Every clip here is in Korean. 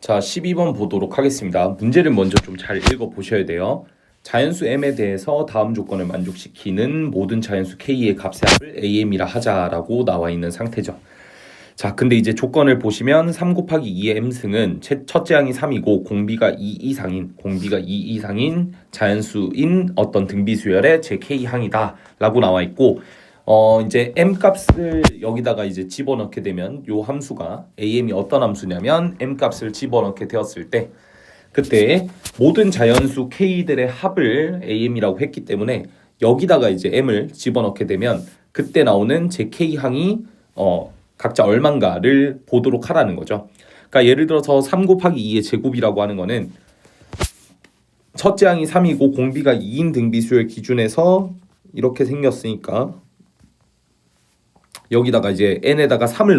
자, 12번 보도록 하겠습니다. 문제를 먼저 좀 잘 읽어 보셔야 돼요. 자연수 m에 대해서 다음 조건을 만족시키는 모든 자연수 k의 값의 합을 am이라 하자라고 나와 있는 상태죠. 자, 근데 이제 조건을 보시면 3 곱하기 2의 m승은 첫째 항이 3이고 공비가 2 이상인 자연수인 어떤 등비수열의 제 k항이다 라고 나와 있고, 이제 m 값을 여기다가 이제 집어넣게 되면 요 함수가 am이 어떤 함수냐면 m 값을 집어넣게 되었을 때 그때 모든 자연수 k들의 합을 am이라고 했기 때문에 여기다가 이제 m을 집어넣게 되면 그때 나오는 제 k항이 각자 얼만가를 보도록 하라는 거죠. 그러니까 예를 들어서 3 곱하기 2의 제곱이라고 하는 거는 첫째 항이 3이고 공비가 2인 등비수열 기준에서 이렇게 생겼으니까 여기다가 이제 n에다가 3을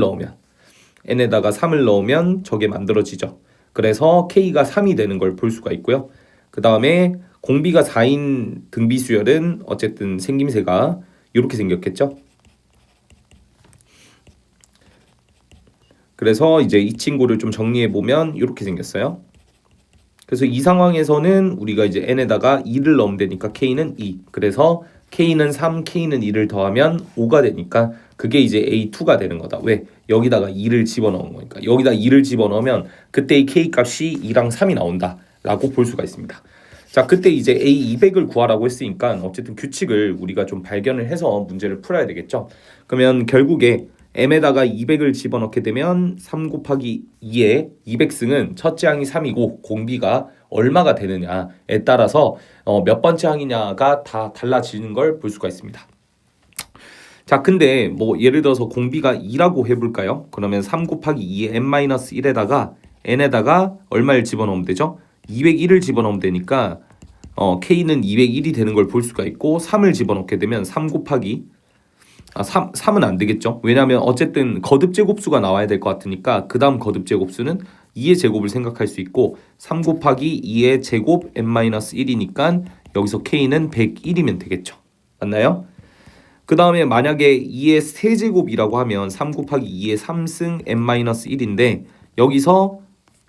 넣으면 저게 만들어지죠. 그래서 k가 3이 되는 걸 볼 수가 있고요. 그 다음에 공비가 4인 등비수열은 어쨌든 생김새가 이렇게 생겼겠죠. 그래서 이제 이 친구를 좀 정리해 보면 이렇게 생겼어요. 그래서 이 상황에서는 우리가 이제 n에다가 2를 넣으면 되니까 k는 2. 그래서 k는 3, k는 2를 더하면 5가 되니까 그게 이제 A2가 되는 거다. 왜? 여기다가 2를 집어넣은 거니까. 여기다 2를 집어넣으면 그때 이 k 값이 2랑 3이 나온다 라고 볼 수가 있습니다. 자, 그때 이제 A200을 구하라고 했으니까 어쨌든 규칙을 우리가 좀 발견을 해서 문제를 풀어야 되겠죠. 그러면 결국에 m에다가 200을 집어넣게 되면 3 곱하기 2의 200승은 첫째 항이 3이고 공비가 얼마가 되느냐에 따라서 몇 번째 항이냐가 다 달라지는 걸 볼 수가 있습니다. 자, 근데 뭐 예를 들어서 공비가 2라고 해볼까요? 그러면 3 곱하기 2의 n-1에다가 n에다가 얼마를 집어넣으면 되죠? 201을 집어넣으면 되니까 k는 201이 되는 걸 볼 수가 있고 3을 집어넣게 되면 3 곱하기 3은 안 되겠죠. 왜냐하면 어쨌든 거듭 제곱수가 나와야 될 것 같으니까 그 다음 거듭 제곱수는 2의 제곱을 생각할 수 있고 3 곱하기 2의 제곱 n-1이니까 여기서 k는 101이면 되겠죠. 맞나요? 그 다음에 만약에 2의 세제곱이라고 하면 3 곱하기 2의 3승 n-1인데 여기서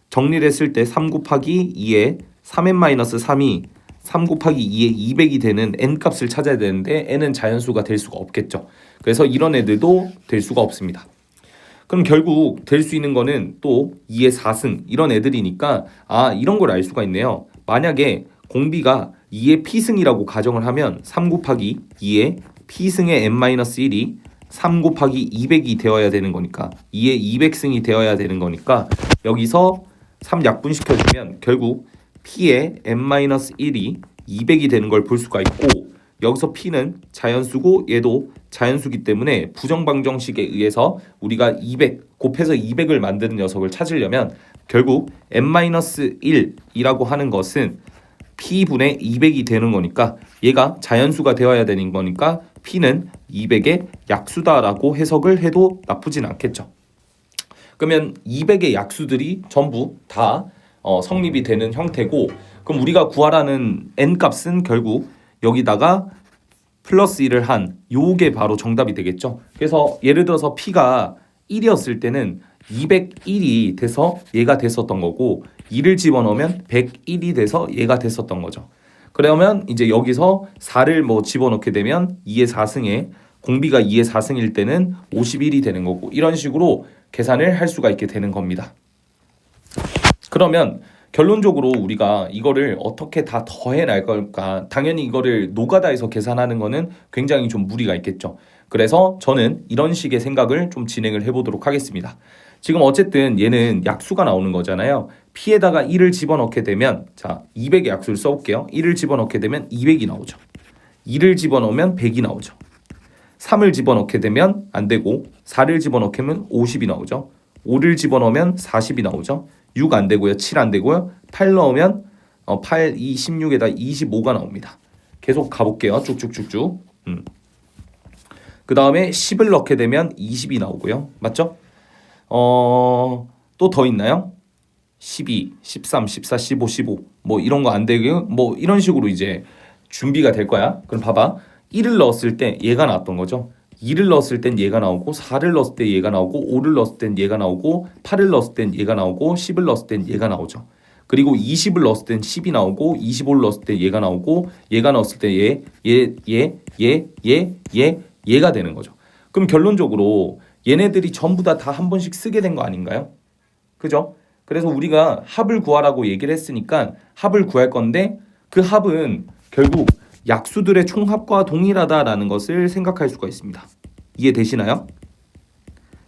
정리를 했을 때 3 곱하기 2의 3n-3이 3 곱하기 2의 200이 되는 n값을 찾아야 되는데 n은 자연수가 될 수가 없겠죠. 그래서 이런 애들도 될 수가 없습니다. 그럼 결국 될 수 있는 거는 또 2의 4승 이런 애들이니까 이런 걸 알 수가 있네요. 만약에 공비가 2의 p승이라고 가정을 하면 3 곱하기 2의 p승의 n-1이 3 곱하기 200이 되어야 되는 거니까 2의 200승이 되어야 되는 거니까 여기서 3 약분시켜주면 결국 p의 n-1이 200이 되는 걸 볼 수가 있고 여기서 p는 자연수고 얘도 자연수기 때문에 부정방정식에 의해서 우리가 200 곱해서 200을 만드는 녀석을 찾으려면 결국 n-1이라고 하는 것은 p분의 200이 되는 거니까 얘가 자연수가 되어야 되는 거니까 p는 200의 약수다라고 해석을 해도 나쁘진 않겠죠. 그러면 200의 약수들이 전부 다 성립이 되는 형태고 그럼 우리가 구하라는 n값은 결국 여기다가 플러스 1을 한 요게 바로 정답이 되겠죠. 그래서 예를 들어서 p가 1이었을 때는 201이 돼서 얘가 됐었던 거고 2를 집어넣으면 101이 돼서 얘가 됐었던 거죠. 그러면 이제 여기서 4를 뭐 집어넣게 되면 2의 4승에 공비가 2의 4승일 때는 51이 되는 거고 이런 식으로 계산을 할 수가 있게 되는 겁니다. 그러면 결론적으로 우리가 이거를 어떻게 다 더해 날 걸까? 당연히 이거를 노가다에서 계산하는 거는 굉장히 좀 무리가 있겠죠. 그래서 저는 이런 식의 생각을 좀 진행을 해보도록 하겠습니다. 지금 어쨌든 얘는 약수가 나오는 거잖아요. p에다가 1을 집어넣게 되면 자 200의 약수를 써볼게요. 1을 집어넣게 되면 200이 나오죠. 2를 집어넣으면 100이 나오죠. 3을 집어넣게 되면 안 되고 4를 집어넣게 되면 50이 나오죠. 5를 집어넣으면 40이 나오죠. 6 안 되고요. 7 안 되고요. 8 넣으면 8, 2, 16에다 25가 나옵니다. 계속 가볼게요. 쭉쭉쭉쭉. 그 다음에 10을 넣게 되면 20이 나오고요. 맞죠? 또 더 있나요? 12, 13, 14, 15, 15 뭐 이런 거 안 되고요. 뭐 이런 식으로 이제 준비가 될 거야. 그럼 봐봐. 1을 넣었을 때 얘가 나왔던 거죠. 2를 넣었을 땐 얘가 나오고 4를 넣었을 때 얘가 나오고 5를 넣었을 땐 얘가 나오고 8을 넣었을 땐 얘가 나오고 10을 넣었을 땐 얘가 나오죠. 그리고 20을 넣었을 땐 10이 나오고 25를 넣었을 때 얘가 나오고 얘가 넣었을 때 얘가 되는 거죠. 그럼 결론적으로 얘네들이 전부 다 한 번씩 쓰게 된 거 아닌가요? 그죠? 그래서 우리가 합을 구하라고 얘기를 했으니까 합을 구할 건데 그 합은 결국 약수들의 총합과 동일하다라는 것을 생각할 수가 있습니다. 이해되시나요?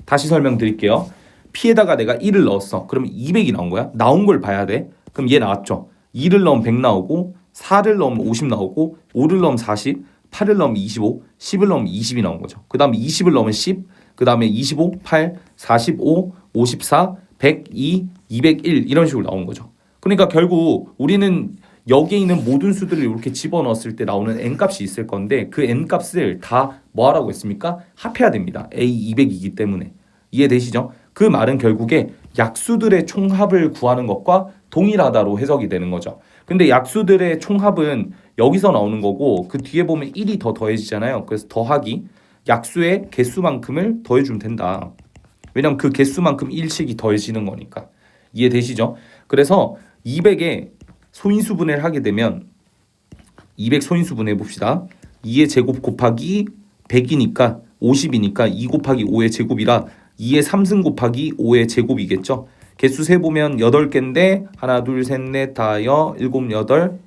다시 설명드릴게요. P에다가 내가 1을 넣었어. 그러면 200이 나온 거야. 나온 걸 봐야 돼. 그럼 얘 나왔죠. 2를 넣으면 100 나오고 4를 넣으면 50 나오고 5를 넣으면 40, 8을 넣으면 25, 10을 넣으면 20이 나온 거죠. 그 다음에 20을 넣으면 10, 그 다음에 25, 8, 45, 54, 102, 201 이런 식으로 나온 거죠. 그러니까 결국 우리는 여기에 있는 모든 수들을 이렇게 집어넣었을 때 나오는 n값이 있을 건데 그 n값을 다 뭐 하라고 했습니까? 합해야 됩니다. a 200이기 때문에. 이해되시죠? 그 말은 결국에 약수들의 총합을 구하는 것과 동일하다로 해석이 되는 거죠. 근데 약수들의 총합은 여기서 나오는 거고 그 뒤에 보면 1이 더 더해지잖아요. 그래서 더하기 약수의 개수만큼을 더해주면 된다. 왜냐면 그 개수만큼 1씩이 더해지는 거니까. 이해되시죠? 그래서 200에 소인수분해를 하게 되면 200 소인수분해 봅시다. 2의 제곱 곱하기 100이니까 50이니까 2 곱하기 5의 제곱이라 2의 3승 곱하기 5의 제곱이겠죠. 개수 세보면 8개인데 하나 둘 셋 넷 다여 일곱 여덟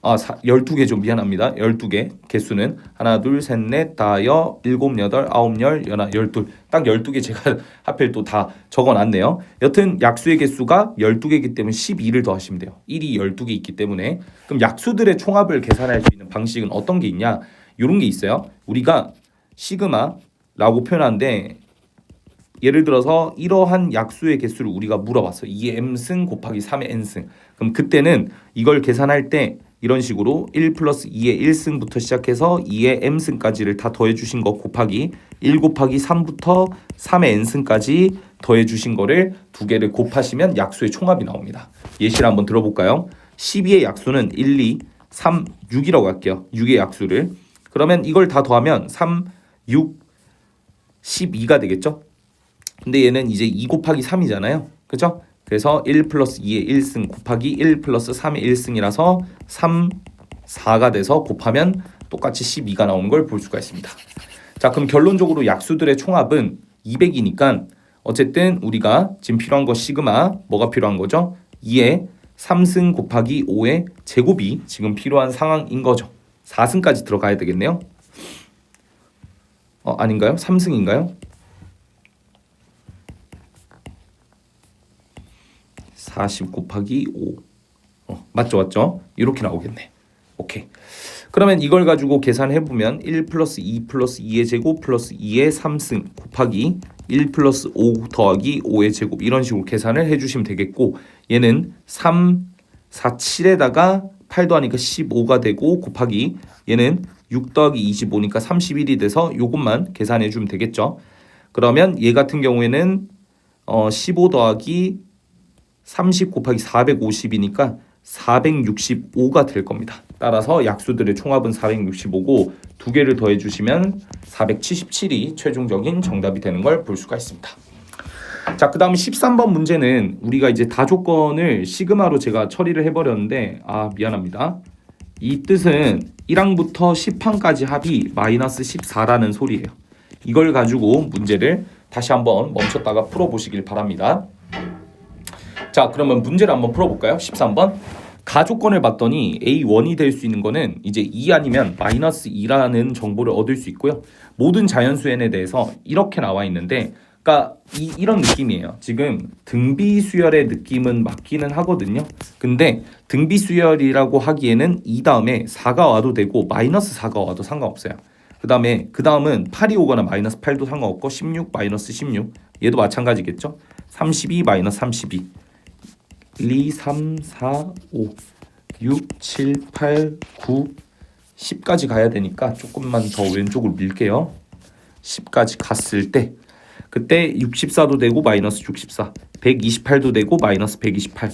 12개죠. 미안합니다. 12개 개수는 하나 둘 셋 넷 다여 일곱 여덟 아홉 열 열하 12. 딱 12개 제가 하필 또 다 적어놨네요. 여튼 약수의 개수가 12개이기 때문에 12를 더하시면 돼요. 1이 12개 있기 때문에. 그럼 약수들의 총합을 계산할 수 있는 방식은 어떤 게 있냐? 이런 게 있어요. 우리가 시그마라고 표현하는데 예를 들어서 이러한 약수의 개수를 우리가 물어봤어요. 2의 m승 곱하기 3의 n승. 그럼 그때는 이걸 계산할 때 이런 식으로 1 플러스 2의 1승부터 시작해서 2의 m승까지를 다 더해주신 거 곱하기 1 곱하기 3부터 3의 n승까지 더해주신 거를 두 개를 곱하시면 약수의 총합이 나옵니다. 예시를 한번 들어볼까요? 12의 약수는 1, 2, 3, 6이라고 할게요. 6의 약수를. 그러면 이걸 다 더하면 3, 6, 12가 되겠죠? 근데 얘는 이제 2 곱하기 3이잖아요. 그죠? 그래서 1 플러스 2의 1승 곱하기 1 플러스 3의 1승이라서 3, 4가 돼서 곱하면 똑같이 12가 나오는 걸 볼 수가 있습니다. 자, 그럼 결론적으로 약수들의 총합은 200이니까 어쨌든 우리가 지금 필요한 거 시그마 뭐가 필요한 거죠? 2의 3승 곱하기 5의 제곱이 지금 필요한 상황인 거죠. 4승까지 들어가야 되겠네요. 아닌가요? 3승인가요? 40 곱하기 5 맞죠? 이렇게 나오겠네. 오케이. 그러면 이걸 가지고 계산해보면 1 플러스 2 플러스 2의 제곱 플러스 2의 3승 곱하기 1 플러스 5 더하기 5의 제곱 이런 식으로 계산을 해주시면 되겠고 얘는 3, 4, 7에다가 8 더하니까 15가 되고 곱하기 얘는 6 더하기 25니까 31이 돼서 요것만 계산해주면 되겠죠. 그러면 얘 같은 경우에는 15 더하기 30 곱하기 450이니까 465가 될 겁니다. 따라서 약수들의 총합은 465고 두 개를 더해 주시면 477이 최종적인 정답이 되는 걸 볼 수가 있습니다. 자, 그 다음 13번 문제는 우리가 이제 다조건을 시그마로 제가 처리를 해버렸는데 미안합니다. 이 뜻은 1항부터 10항까지 합이 마이너스 14라는 소리예요. 이걸 가지고 문제를 다시 한번 멈췄다가 풀어보시길 바랍니다. 자, 그러면 문제를 한번 풀어볼까요? 13번. 가조건을 봤더니 A1이 될 수 있는 거는 이제 2 아니면 마이너스 2라는 정보를 얻을 수 있고요. 모든 자연수 n에 대해서 이렇게 나와 있는데 그러니까 이런 느낌이에요. 지금 등비수열의 느낌은 맞기는 하거든요. 근데 등비수열이라고 하기에는 2 다음에 4가 와도 되고 마이너스 4가 와도 상관없어요. 그 다음은 8이 오거나 마이너스 8도 상관없고 16 마이너스 16 얘도 마찬가지겠죠. 32 마이너스 32 1, 2, 3, 4, 5, 6, 7, 8, 9, 10까지 가야 되니까 조금만 더 왼쪽으로 밀게요. 10까지 갔을 때 그때 64도 되고 마이너스 64, 128도 되고 마이너스 128,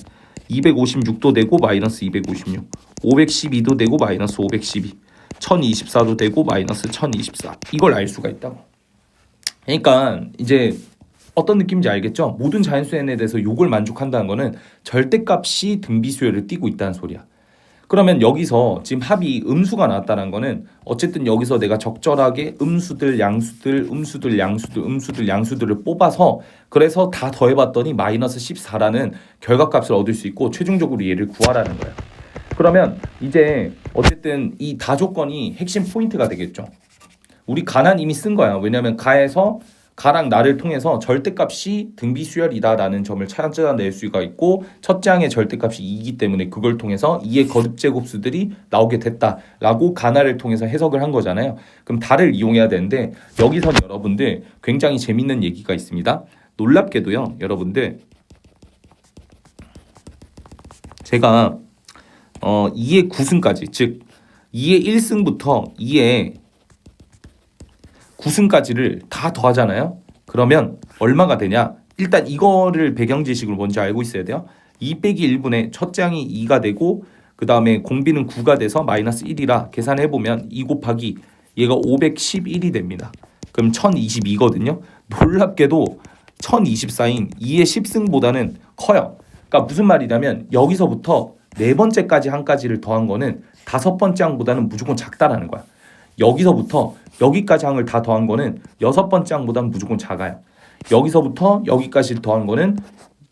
256도 되고 마이너스 256, 512도 되고 마이너스 512, 1024도 되고 마이너스 1024 이걸 알 수가 있다고. 그러니까 이제 어떤 느낌인지 알겠죠? 모든 자연수 n에 대해서 요걸 만족한다는 거는 절대값이 등비수열을 띠고 있다는 소리야. 그러면 여기서 지금 합이 음수가 나왔다는 거는 어쨌든 여기서 내가 적절하게 음수들, 양수들, 음수들, 양수들, 음수들, 양수들을 뽑아서 그래서 다 더해봤더니 마이너스 14라는 결과값을 얻을 수 있고 최종적으로 얘를 구하라는 거야. 그러면 이제 어쨌든 이 다조건이 핵심 포인트가 되겠죠. 우리 가난 이미 쓴 거야. 왜냐하면 가에서 가랑 나를 통해서 절대값이 등비수열이다라는 점을 찾아낼 수가 있고 첫째 항의 절대값이 2이기 때문에 그걸 통해서 2의 거듭제곱수들이 나오게 됐다라고 가나를 통해서 해석을 한 거잖아요. 그럼 다를 이용해야 되는데 여기서 여러분들 굉장히 재밌는 얘기가 있습니다. 놀랍게도요, 여러분들 제가 2의 9승까지 즉 2의 1승부터 2의 9승까지를 다 더하잖아요. 그러면 얼마가 되냐? 일단 이거를 배경지식으로 먼저 알고 있어야 돼요. 2 빼기 1분의 첫째 항이 2가 되고 그 다음에 공비는 9가 돼서 마이너스 1이라 계산해보면 2 곱하기 얘가 511이 됩니다. 그럼 1022거든요. 놀랍게도 1024인 2의 10승보다는 커요. 그러니까 무슨 말이냐면 여기서부터 네 번째까지 항까지를 더한 거는 다섯 번째 항보다는 무조건 작다라는 거야. 여기서부터 여기까지 항을 다 더한 거는 여섯 번째 항보다는 무조건 작아요. 여기서부터 여기까지 더한 거는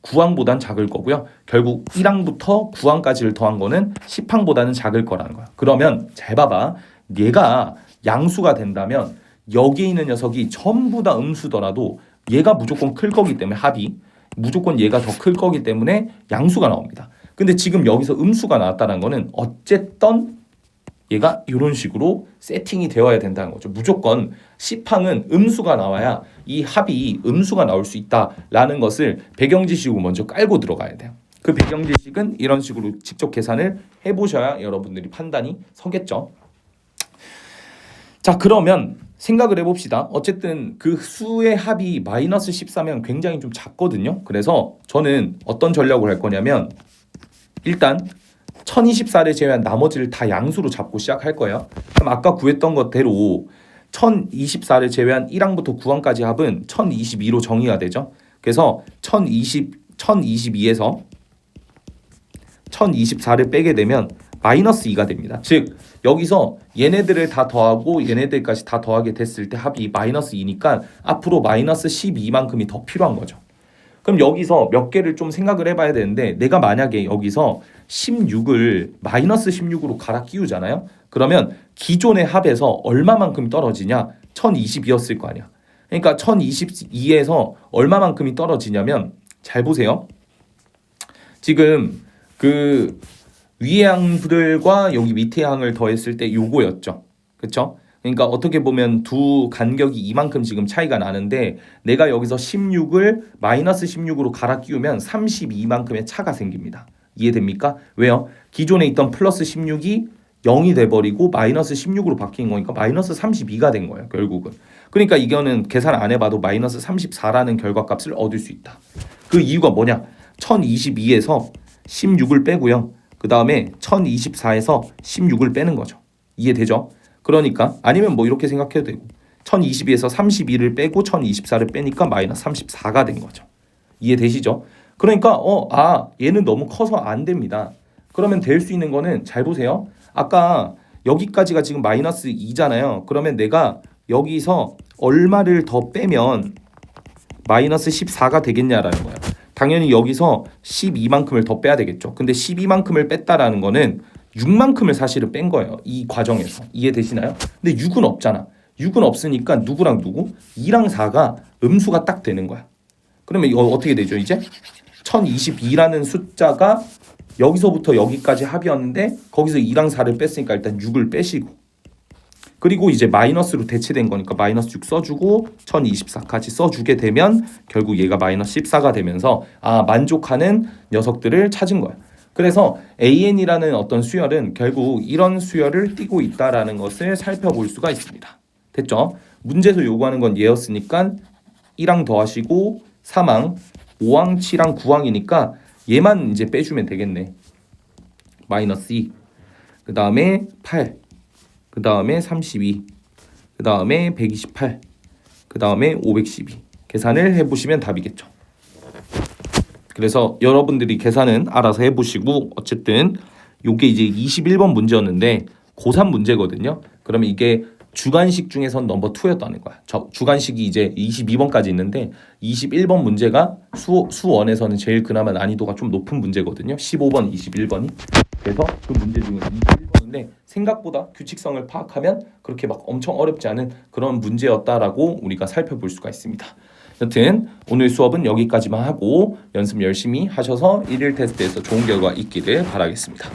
9항보다는 작을 거고요. 결국 1항부터 9항까지를 더한 거는 10항보다는 작을 거라는 거야. 그러면 잘 봐봐. 얘가 양수가 된다면 여기에 있는 녀석이 전부 다 음수더라도 얘가 무조건 클 거기 때문에 합이 무조건 얘가 더 클 거기 때문에 양수가 나옵니다. 근데 지금 여기서 음수가 나왔다는 거는 어쨌든 얘가 이런 식으로 세팅이 되어야 된다는 거죠. 무조건 10항은 음수가 나와야 이 합이 음수가 나올 수 있다라는 것을 배경지식으로 먼저 깔고 들어가야 돼요. 그 배경지식은 이런 식으로 직접 계산을 해보셔야 여러분들이 판단이 서겠죠. 자, 그러면 생각을 해봅시다. 어쨌든 그 수의 합이 마이너스 14면 굉장히 좀 작거든요. 그래서 저는 어떤 전략을 할 거냐면 일단 1024를 제외한 나머지를 다 양수로 잡고 시작할 거예요. 그럼 아까 구했던 것대로 1024를 제외한 1항부터 9항까지 합은 1022로 정의가 되죠. 그래서 1022에서 1024를 빼게 되면 마이너스 2가 됩니다. 즉 여기서 얘네들을 다 더하고 얘네들까지 다 더하게 됐을 때 합이 마이너스 2니까 앞으로 마이너스 12만큼이 더 필요한 거죠. 그럼 여기서 몇 개를 좀 생각을 해봐야 되는데 내가 만약에 여기서 16을 마이너스 16으로 갈아 끼우잖아요. 그러면 기존의 합에서 얼마만큼 떨어지냐? 1022였을 거 아니야. 그러니까 1022에서 얼마만큼이 떨어지냐면 잘 보세요. 지금 그 위의 항들과 여기 밑의 항을 더했을 때 요거였죠. 그렇죠? 그러니까 어떻게 보면 두 간격이 이만큼 지금 차이가 나는데 내가 여기서 16을 마이너스 16으로 갈아 끼우면 32만큼의 차가 생깁니다. 이해됩니까? 왜요? 기존에 있던 플러스 16이 0이 돼버리고 마이너스 16으로 바뀐 거니까 마이너스 32가 된 거예요. 결국은. 그러니까 이거는 계산 안 해봐도 마이너스 34라는 결과값을 얻을 수 있다. 그 이유가 뭐냐? 1022에서 16을 빼고요. 그 다음에 1024에서 16을 빼는 거죠. 이해되죠? 그러니까 아니면 뭐 이렇게 생각해도 되고 1022에서 32를 빼고 1024를 빼니까 마이너스 34가 된 거죠. 이해되시죠? 그러니까 얘는 너무 커서 안 됩니다. 그러면 될 수 있는 거는 잘 보세요. 아까 여기까지가 지금 마이너스 2잖아요. 그러면 내가 여기서 얼마를 더 빼면 마이너스 14가 되겠냐라는 거야. 당연히 여기서 12만큼을 더 빼야 되겠죠. 근데 12만큼을 뺐다라는 거는 6만큼을 사실은 뺀 거예요. 이 과정에서. 이해되시나요? 근데 6은 없잖아. 6은 없으니까 누구랑 누구? 2랑 4가 음수가 딱 되는 거야. 그러면 이거 어떻게 되죠 이제? 1022라는 숫자가 여기서부터 여기까지 합이었는데 거기서 2랑 4를 뺐으니까 일단 6을 빼시고 그리고 이제 마이너스로 대체된 거니까 마이너스 6 써주고 1024까지 써주게 되면 결국 얘가 마이너스 14가 되면서 만족하는 녀석들을 찾은 거야. 그래서 AN이라는 어떤 수열은 결국 이런 수열을 띠고 있다라는 것을 살펴볼 수가 있습니다. 됐죠? 문제에서 요구하는 건 얘였으니까 1항 더하시고 3항, 5항, 7항, 9항이니까 얘만 이제 빼주면 되겠네. 마이너스 2. 그 다음에 8. 그 다음에 32, 그 다음에 128, 그 다음에 512 계산을 해보시면 답이겠죠. 그래서 여러분들이 계산은 알아서 해보시고 어쨌든 요게 이제 21번 문제였는데 고3 문제거든요. 그러면 이게 주관식 중에선 넘버 2였다는 거야. 주관식이 이제 22번까지 있는데 21번 문제가 수원에서는 제일 그나마 난이도가 좀 높은 문제거든요. 15번, 21번이. 그래서 그 문제 중에 21번인데 생각보다 규칙성을 파악하면 그렇게 막 엄청 어렵지 않은 그런 문제였다라고 우리가 살펴볼 수가 있습니다. 여튼 오늘 수업은 여기까지만 하고 연습 열심히 하셔서 일일 테스트에서 좋은 결과 있기를 바라겠습니다.